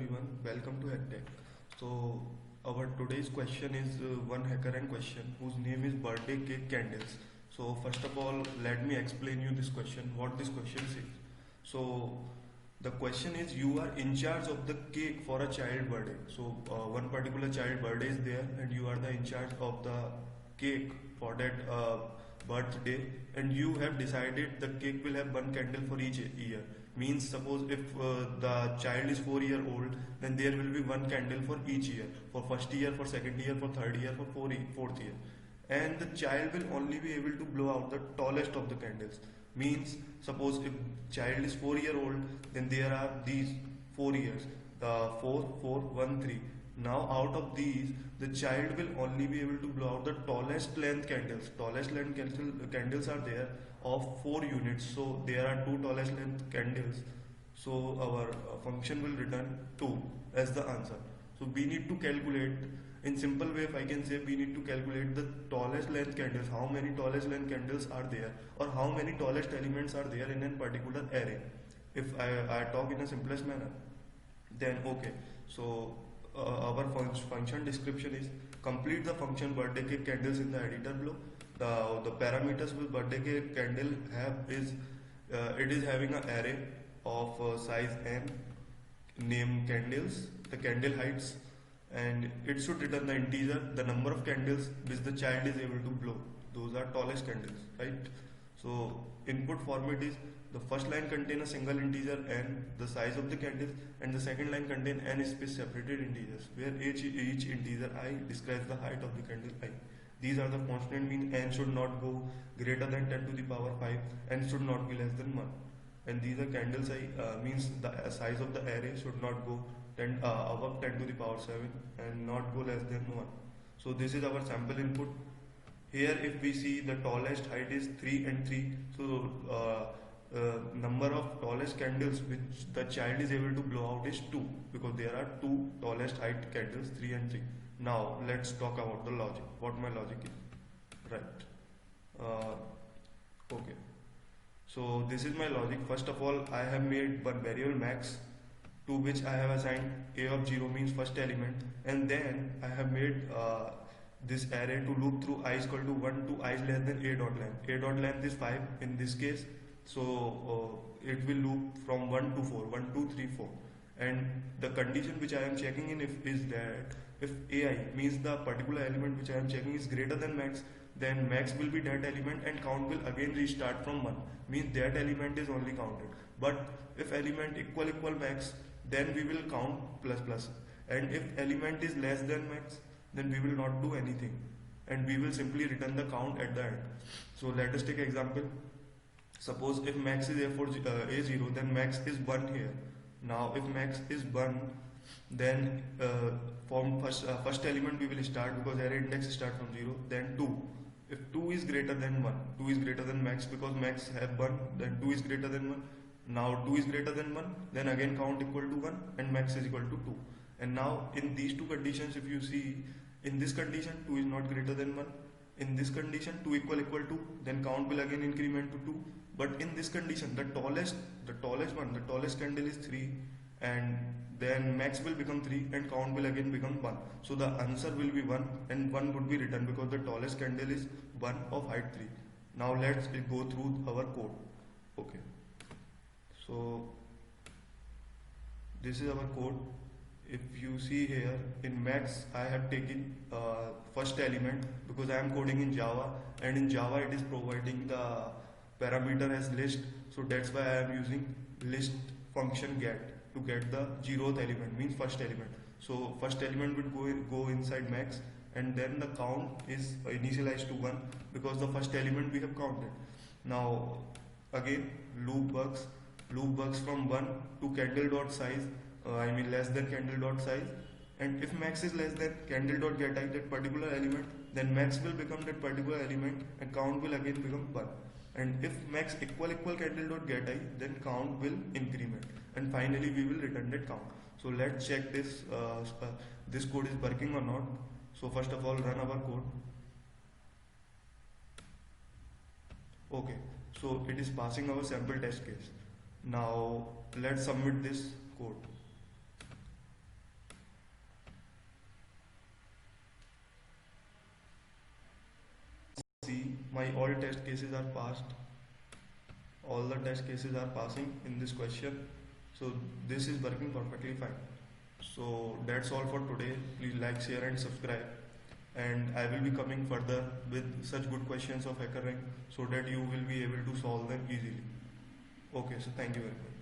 everyone, welcome to HackTech. So our today's question is one HackerRank question whose name is birthday cake candles. So first of all, let me explain you this question, what this question says. So the question is you are in charge of the cake for a child birthday. So one particular child birthday is there and you are the in charge of the cake for that birthday, and you have decided the cake will have one candle for each year. Means suppose if the child is 4 year old, then there will be one candle for each year, for first year, for second year, for third year, for fourth year, and the child will only be able to blow out the tallest of the candles. Means suppose if child is 4 year old, then there are these 4 years, the 4 4 1 3. Now out of these, the child will only be able to blow out the tallest length candles. Tallest length candles are there of 4 units, so there are two tallest length candles. So our function will return 2 as the answer. So we need to calculate, in simple way if I can say, we need to calculate the tallest length candles, how many tallest length candles are there, or how many tallest elements are there in a particular array. If I talk in a simplest manner, then okay. So our function description is complete the function birthday cake candles in the editor below. The parameters will birthday cake candle have is it is having an array of size n, name candles, the candle heights, and it should return the integer, the number of candles which the child is able to blow. Those are tallest candles, right? So input format is the first line contain a single integer n, the size of the candles, and the second line contain n space separated integers, where each integer I describes the height of the candle I. These are the constant, mean n should not go greater than 10 to the power 5, n should not be less than 1. And these are candle size, means the size of the array should not go above 10 to the power 7 and not go less than 1. So this is our sample input. Here if we see the tallest height is 3 and 3, so number of tallest candles which the child is able to blow out is 2, because there are two tallest height candles, 3 and 3. Now let's talk about the logic, what my logic is, right? Okay, so this is my logic. First of all, I have made one variable max, to which I have assigned a of 0, means first element, and then I have made this array to loop through I is equal to 1 to I is less than a dot length. A dot length is 5 in this case, so it will loop from 1 to 4, 1 2 3 4, and the condition which I am checking in if is that if ai means the particular element which I am checking is greater than max, then max will be that element and count will again restart from 1, means that element is only counted. But if element equal max, then we will count plus plus, and if element is less than max, then we will not do anything and we will simply return the count at the end. So let us take example. Suppose if max is a0, then max is 1 here. Now if max is 1, then from first element we will start, because array index start from 0, then 2. If 2 is greater than 1, 2 is greater than max, because max have 1, then 2 is greater than 1. Now 2 is greater than 1, then again count equal to 1 and max is equal to 2. And now in these two conditions, if you see, in this condition 2 is not greater than 1, in this condition 2 equal to, then count will again increment to 2. But in this condition, the tallest candle is 3, and then max will become 3 and count will again become 1. So the answer will be 1 and 1 would be written, because the tallest candle is 1 of height 3. Now let's go through our code. Okay, so this is our code. If you see here in max, I have taken first element, because I am coding in Java, and in Java it is providing the parameter as list, so that's why I am using list function get to get the 0th element, means first element. So first element would go inside max, and then the count is initialized to 1, because the first element we have counted. Now again loop works from 1 to candle dot size, I mean less than candle dot size, and if max is less than candle dot get I, that particular element, then max will become that particular element and count will again become 1. And if max equal candle dot get I, then count will increment, and finally we will return that count. So let's check this this code is working or not. So first of all, run our code. Okay, so it is passing our sample test case. Now let's submit this code. my all test cases are passed. All the test cases are passing in this question. So this is working perfectly fine. So that's all for today. Please like, share and subscribe. And I will be coming further with such good questions of HackerRank so that you will be able to solve them easily. Okay, so thank you very much.